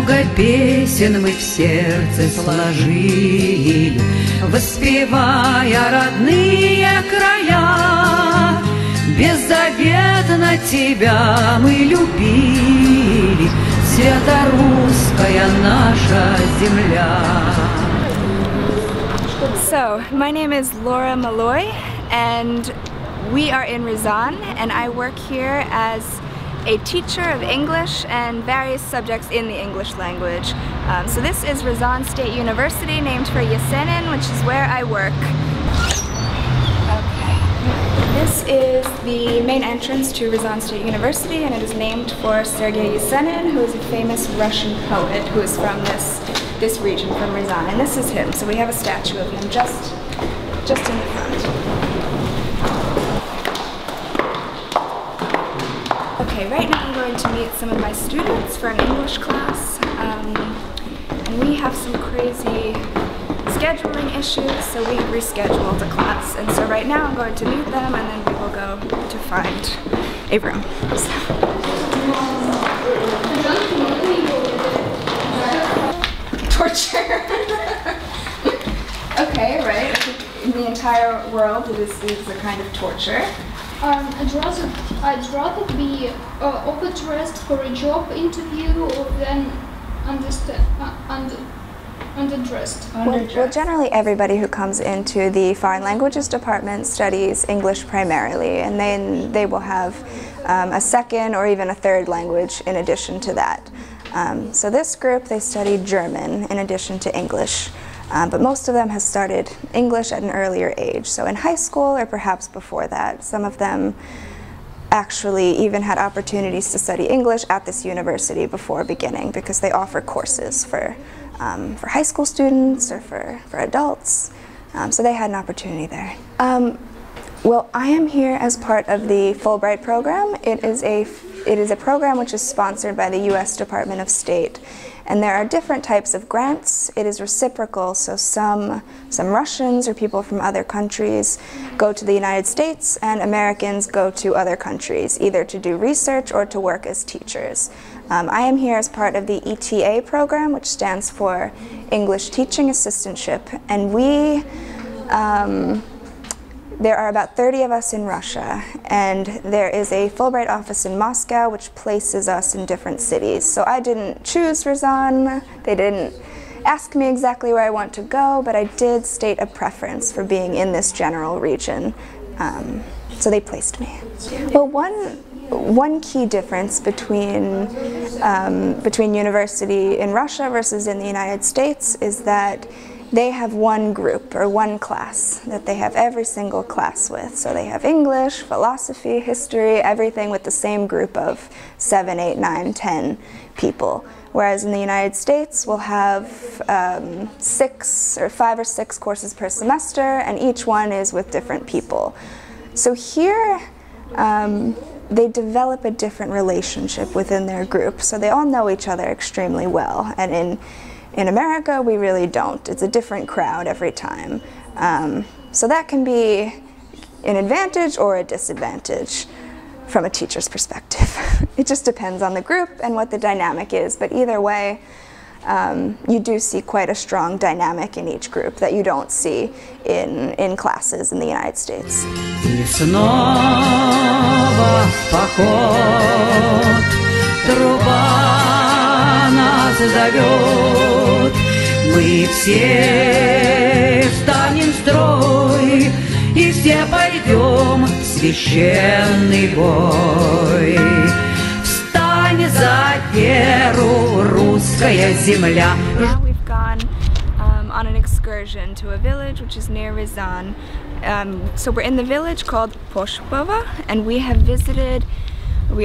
много песен мы в сердце сложили, воспевая родные края. Беззаветно тебя мы любили, свято-русская наша земля. So, my name is Laura Malloy, and we are in Ryazan, and I work here as a teacher of English and various subjects in the English language. So this is Ryazan State University, named for Yesenin, which is where I work. Okay. This is the main entrance to Ryazan State University, and it is named for Sergei Yesenin, who is a famous Russian poet who is from this region, from Ryazan. And this is him, so we have a statue of him just in the front. Okay, right now I'm going to meet some of my students for an English class, and we have some crazy scheduling issues, so we rescheduled a class, and so right now I'm going to meet them, and then we will go to find a room. Torture. Okay, right. I think in the entire world it is a kind of torture. I'd rather be overdressed for a job interview than underdressed. Well, generally everybody who comes into the Foreign Languages Department studies English primarily, and then they will have a second or even a third language in addition to that. So this group, they study German in addition to English. But most of them have started English at an earlier age, so in high school or perhaps before that. Some of them actually even had opportunities to study English at this university before beginning, because they offer courses for high school students or for adults. So they had an opportunity there. Well, I am here as part of the Fulbright program. It is a program which is sponsored by the U.S. Department of State. And there are different types of grants. It is reciprocal, so some Russians or people from other countries go to the United States, and Americans go to other countries, either to do research or to work as teachers. I am here as part of the ETA program, which stands for English Teaching Assistantship, and there are about 30 of us in Russia, and there is a Fulbright office in Moscow which places us in different cities. So I didn't choose Ryazan, they didn't ask me exactly where I want to go, but I did state a preference for being in this general region, so they placed me. Well, one key difference between university in Russia versus in the United States is that they have one group or one class that they have every single class with. So they have English, philosophy, history, everything with the same group of 7, 8, 9, 10 people. Whereas in the United States, we'll have 5 or 6 courses per semester, and each one is with different people. So here, they develop a different relationship within their group. So they all know each other extremely well. And in America, we really don't. It's a different crowd every time. So that can be an advantage or a disadvantage from a teacher's perspective. It just depends on the group and what the dynamic is, but either way, you do see quite a strong dynamic in each group that you don't see in classes in the United States. Нас зовет, мы все встанем в строй, и все пойдем в священный бой. Встань за веру, русская земля. Now we've gone on an excursion to a village which is near Ryazan. So we're in the village called Poshpova, and we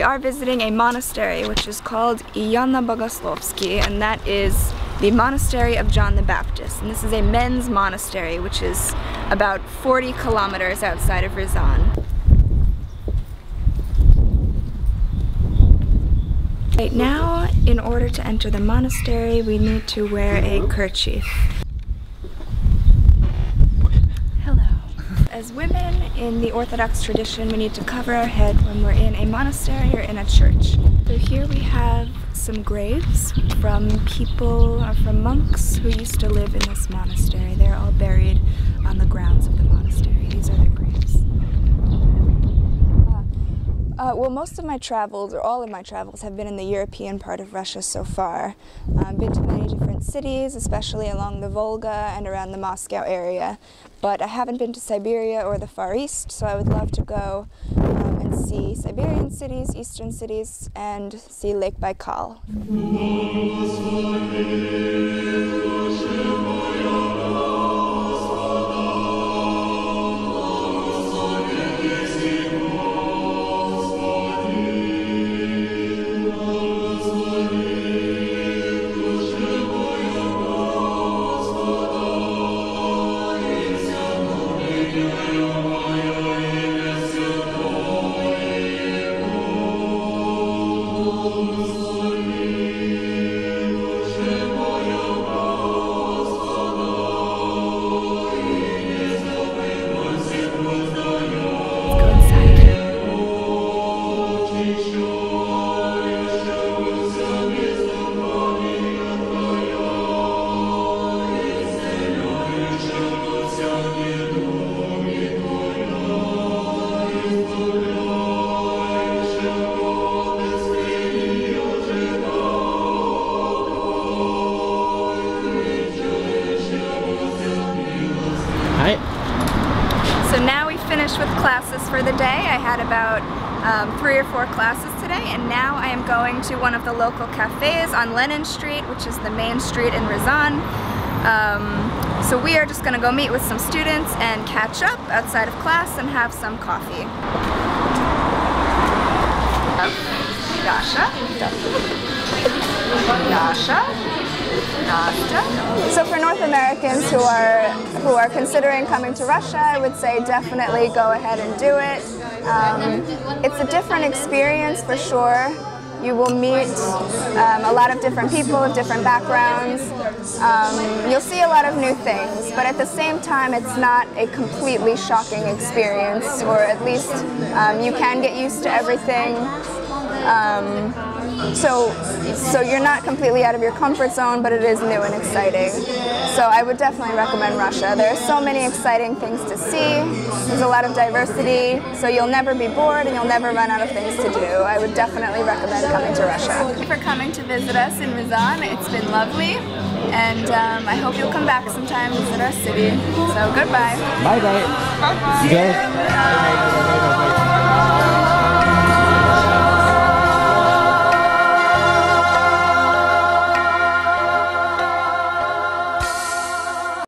are visiting a monastery which is called Iyana Bogoslovsky, and that is the monastery of John the Baptist. And this is a men's monastery which is about 40 kilometers outside of Ryazan. Right now, in order to enter the monastery, we need to wear a kerchief. As women in the Orthodox tradition, we need to cover our head when we're in a monastery or in a church. So here we have some graves from people, or from monks who used to live in this monastery. They're all buried on the grounds of the monastery. These are their graves. Well, most of my travels, or all of my travels, have been in the European part of Russia so far. I've been to many different cities, especially along the Volga and around the Moscow area, but I haven't been to Siberia or the Far East, so I would love to go and see Siberian cities, eastern cities, and see Lake Baikal. So now we finished with classes for the day. I had about 3 or 4 classes today, and now I am going to one of the local cafes on Lenin Street, which is the main street in Ryazan. So we are just going to go meet with some students and catch up outside of class and have some coffee. Dasha. So for North Americans who are considering coming to Russia, I would say definitely go ahead and do it. It's a different experience for sure. You will meet a lot of different people of different backgrounds. You'll see a lot of new things, but at the same time it's not a completely shocking experience, or at least you can get used to everything. So you're not completely out of your comfort zone, but it is new and exciting. So I would definitely recommend Russia. There are so many exciting things to see. There's a lot of diversity, so you'll never be bored and you'll never run out of things to do. I would definitely recommend coming to Russia. Thank you for coming to visit us in Ryazan. It's been lovely, and I hope you'll come back sometime and visit our city. So goodbye. Bye bye. Bye bye.